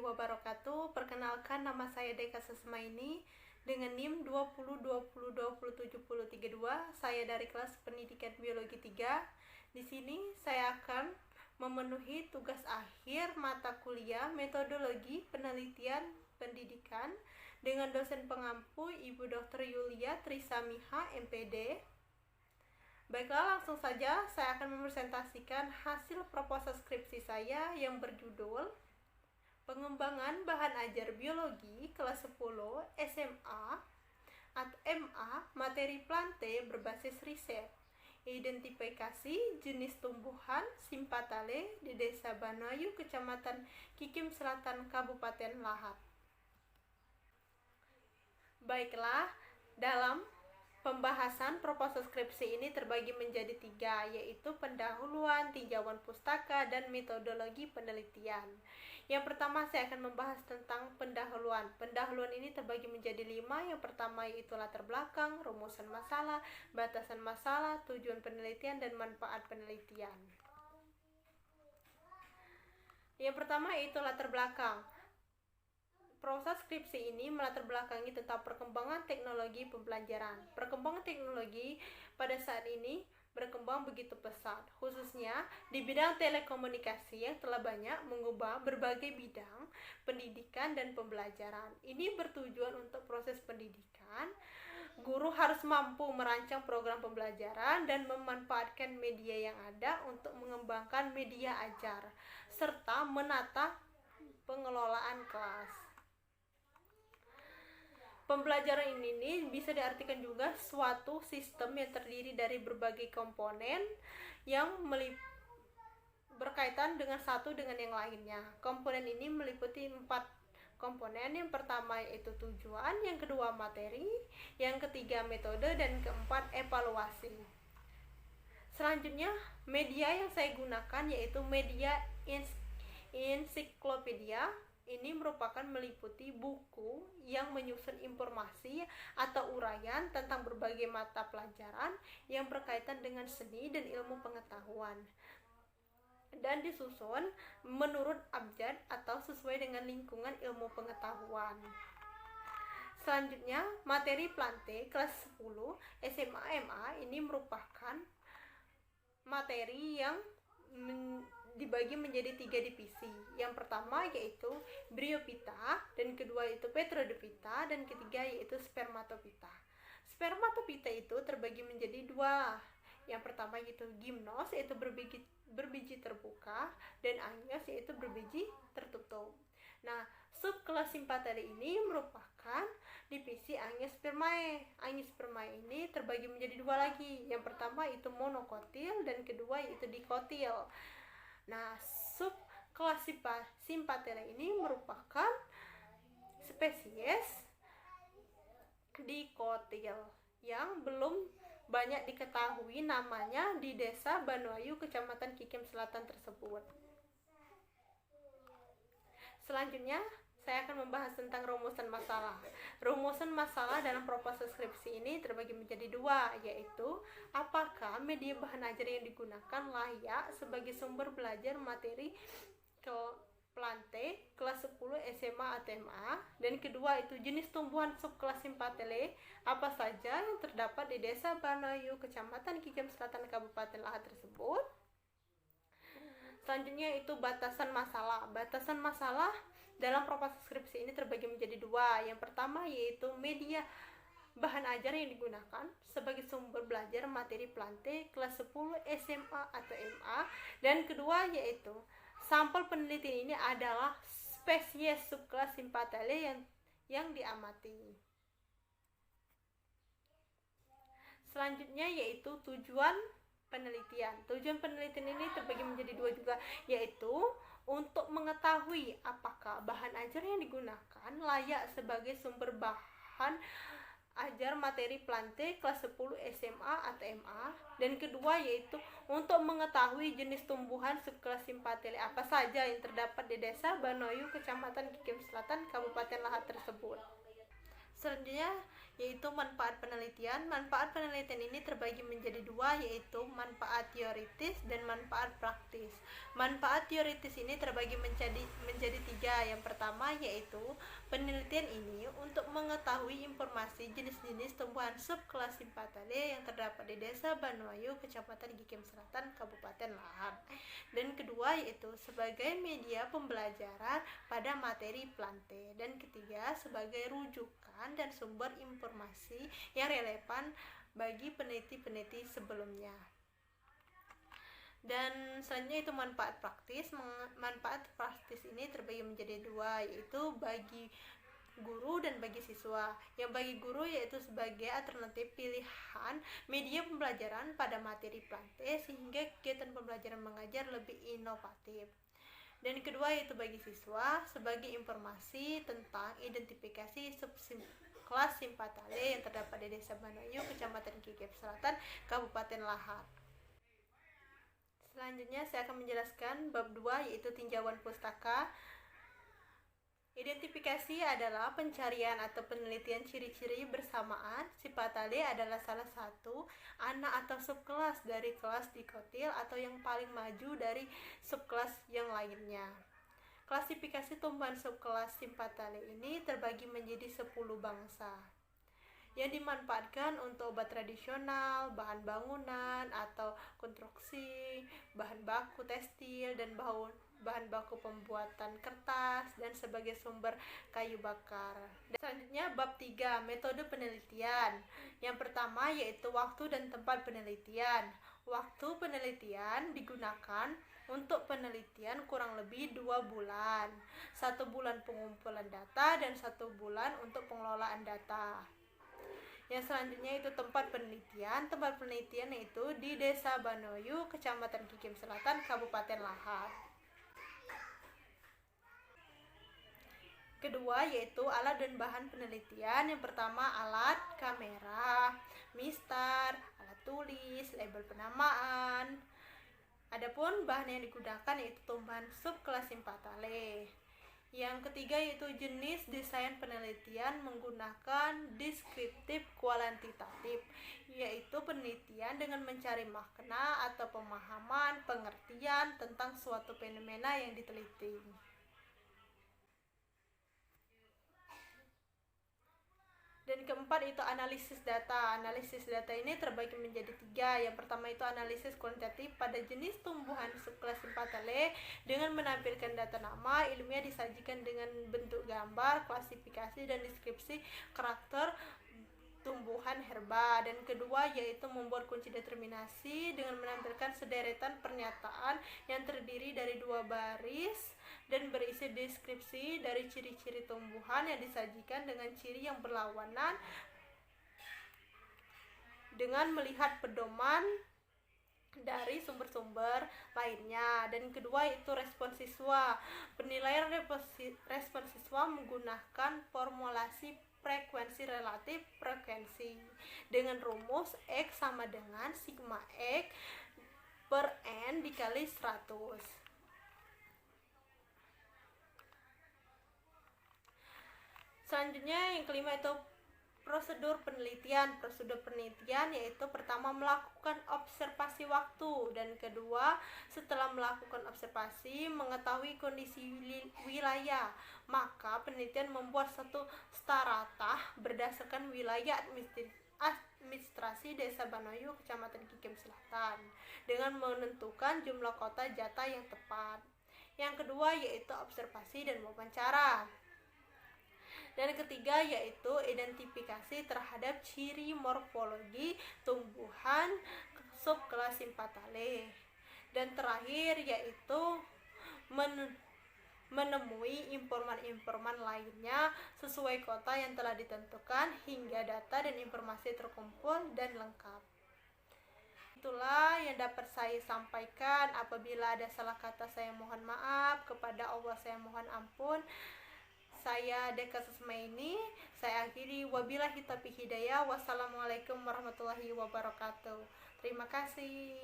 wabarakatuh. Perkenalkan, nama saya Deka Sesmaini dengan NIM 202020207032. Saya dari kelas Pendidikan Biologi 3. Di sini saya akan memenuhi tugas akhir mata kuliah Metodologi Penelitian Pendidikan dengan dosen pengampu Ibu Dr. Yulia Trisamiha, MPD. Baiklah, langsung saja saya akan mempresentasikan hasil proposal skripsi saya yang berjudul Pengembangan Bahan Ajar Biologi kelas 10 SMA atau MA materi plante berbasis riset. Identifikasi jenis tumbuhan Simpatale di Desa Banayu, Kecamatan Kikim Selatan, Kabupaten Lahat. Baiklah, dalam pembahasan proposal skripsi ini terbagi menjadi 3, yaitu pendahuluan, tinjauan pustaka, dan metodologi penelitian. Yang pertama saya akan membahas tentang pendahuluan. Pendahuluan ini terbagi menjadi 5. Yang pertama yaitu latar belakang, rumusan masalah, batasan masalah, tujuan penelitian, dan manfaat penelitian. Yang pertama yaitu latar belakang. Proses skripsi ini melatar belakangi tentang perkembangan teknologi pembelajaran. Perkembangan teknologi pada saat ini berkembang begitu pesat, khususnya di bidang telekomunikasi yang telah banyak mengubah berbagai bidang pendidikan dan pembelajaran. Ini bertujuan untuk proses pendidikan. Guru harus mampu merancang program pembelajaran dan memanfaatkan media yang ada untuk mengembangkan media ajar, serta menata pengelolaan kelas. Pembelajaran ini bisa diartikan juga suatu sistem yang terdiri dari berbagai komponen yang berkaitan dengan satu dengan yang lainnya. Komponen ini meliputi 4 komponen. Yang pertama yaitu tujuan, yang kedua materi, yang ketiga metode, dan keempat evaluasi. Selanjutnya, media yang saya gunakan yaitu media ensiklopedia. Ini merupakan meliputi buku yang menyusun informasi atau uraian tentang berbagai mata pelajaran yang berkaitan dengan seni dan ilmu pengetahuan, dan disusun menurut abjad atau sesuai dengan lingkungan ilmu pengetahuan. Selanjutnya, materi plante kelas 10 SMA MA ini merupakan materi yang dibagi menjadi 3 divisi. Yang pertama yaitu Bryophyta, dan kedua yaitu Petrodophyta, dan ketiga yaitu Spermatophyta. Spermatophyta itu terbagi menjadi 2. Yang pertama yaitu Gymnos, yaitu berbiji terbuka, dan Agnus yaitu berbiji tertutup. Nah, subkelas Sympatale ini merupakan divisi Angiospermae. Angiospermae ini terbagi menjadi 2 lagi. Yang pertama itu monokotil, dan kedua yaitu dikotil. Nah, subkelas Sympatale ini merupakan spesies dikotil yang belum banyak diketahui namanya di Desa Banayu, Kecamatan Kikim Selatan tersebut. Selanjutnya, saya akan membahas tentang rumusan masalah. Rumusan masalah dalam proposal skripsi ini terbagi menjadi 2, yaitu apakah media bahan ajar yang digunakan layak sebagai sumber belajar materi plante kelas 10 SMA atau MA, dan kedua itu jenis tumbuhan subkelas Sympatale apa saja yang terdapat di Desa Banayu, Kecamatan Kikim Selatan, Kabupaten Lahat tersebut. Selanjutnya itu batasan masalah. Batasan masalah dalam proposal skripsi ini terbagi menjadi 2. Yang pertama yaitu media bahan ajar yang digunakan sebagai sumber belajar materi plante kelas 10 SMA atau MA, dan kedua yaitu sampel penelitian ini adalah spesies subkelas Sympatale yang diamati. Selanjutnya yaitu tujuan penelitian. Tujuan penelitian ini terbagi menjadi 2 juga, yaitu untuk mengetahui apakah bahan ajar yang digunakan layak sebagai sumber bahan ajar materi plante kelas 10 SMA atau MA, dan kedua yaitu untuk mengetahui jenis tumbuhan subkelas Sympatale apa saja yang terdapat di Desa Banayu, Kecamatan Kikim Selatan, Kabupaten Lahat tersebut. Selanjutnya yaitu manfaat penelitian. Manfaat penelitian ini terbagi menjadi dua, yaitu manfaat teoritis dan manfaat praktis. Manfaat teoritis ini terbagi menjadi tiga. Yang pertama yaitu penelitian ini untuk mengetahui informasi jenis-jenis tumbuhan subkelas Sympatale yang terdapat di Desa Banoayu, Kecamatan Gikem Selatan, Kabupaten Lahat. Dan kedua yaitu sebagai media pembelajaran pada materi plante. Dan ketiga sebagai rujukan dan sumber informasi yang relevan bagi peneliti-peneliti sebelumnya. Dan selanjutnya itu manfaat praktis. Manfaat praktis ini terbagi menjadi dua, yaitu bagi guru dan bagi siswa. Yang bagi guru yaitu sebagai alternatif pilihan media pembelajaran pada materi plante sehingga kegiatan pembelajaran mengajar lebih inovatif. Dan kedua yaitu bagi siswa sebagai informasi tentang identifikasi subkelas Sympatale yang terdapat di Desa Banoayu, Kecamatan Gikem Selatan, Kabupaten Lahat. Selanjutnya saya akan menjelaskan bab 2 yaitu tinjauan pustaka. Identifikasi adalah pencarian atau penelitian ciri-ciri bersamaan. Sympatale adalah salah satu anak atau subkelas dari kelas Dicotyl atau yang paling maju dari subkelas yang lainnya. Klasifikasi tumbuhan subkelas Sympatale ini terbagi menjadi 10 bangsa yang dimanfaatkan untuk obat tradisional, bahan bangunan atau konstruksi, bahan baku tekstil, dan bahan baku pembuatan kertas, dan sebagai sumber kayu bakar. Dan selanjutnya bab 3, metode penelitian. Yang pertama yaitu waktu dan tempat penelitian. Waktu penelitian digunakan untuk penelitian kurang lebih 2 bulan. 1 bulan pengumpulan data dan 1 bulan untuk pengelolaan data. Yang selanjutnya itu tempat penelitian. Tempat penelitian yaitu di Desa Banoayu, Kecamatan Gikem Selatan, Kabupaten Lahat. Kedua yaitu alat dan bahan penelitian. Yang pertama alat, kamera, mistar, alat tulis, label penamaan. Adapun bahan yang digunakan yaitu tumbuhan subkelas Sympatale. Yang ketiga yaitu jenis desain penelitian menggunakan deskriptif kuantitatif, yaitu penelitian dengan mencari makna atau pemahaman, pengertian tentang suatu fenomena yang diteliti. Dan keempat itu analisis data. Analisis data ini terbagi menjadi 3. Yang pertama itu analisis kuantitatif pada jenis tumbuhan subkelas Sympatale dengan menampilkan data nama ilmiah disajikan dengan bentuk gambar, klasifikasi dan deskripsi karakter tumbuhan herba. Dan kedua yaitu membuat kunci determinasi dengan menampilkan sederetan pernyataan yang terdiri dari 2 baris dan berisi deskripsi dari ciri-ciri tumbuhan yang disajikan dengan ciri yang berlawanan dengan melihat pedoman dari sumber-sumber lainnya. Dan kedua itu respon siswa. Penilaian respon siswa menggunakan formulasi frekuensi relatif frekuensi dengan rumus X sama dengan sigma X per N dikali 100. Selanjutnya yang kelima itu prosedur penelitian. Prosedur penelitian yaitu pertama melakukan observasi waktu, dan kedua setelah melakukan observasi mengetahui kondisi wilayah. Maka penelitian membuat satu strata berdasarkan wilayah administrasi Desa Banoayu, Kecamatan Gikem Selatan dengan menentukan jumlah kota jatah yang tepat. Yang kedua yaitu observasi dan wawancara. Dan ketiga yaitu identifikasi terhadap ciri morfologi tumbuhan subkelas Sympatale. Dan terakhir yaitu menemui informan-informan lainnya sesuai kota yang telah ditentukan hingga data dan informasi terkumpul dan lengkap. Itulah yang dapat saya sampaikan. Apabila ada salah kata saya mohon maaf, kepada Allah saya mohon ampun. Saya Deka Susmaini, saya akhiri, wabillahi taufiq hidayah. Wassalamualaikum warahmatullahi wabarakatuh. Terima kasih.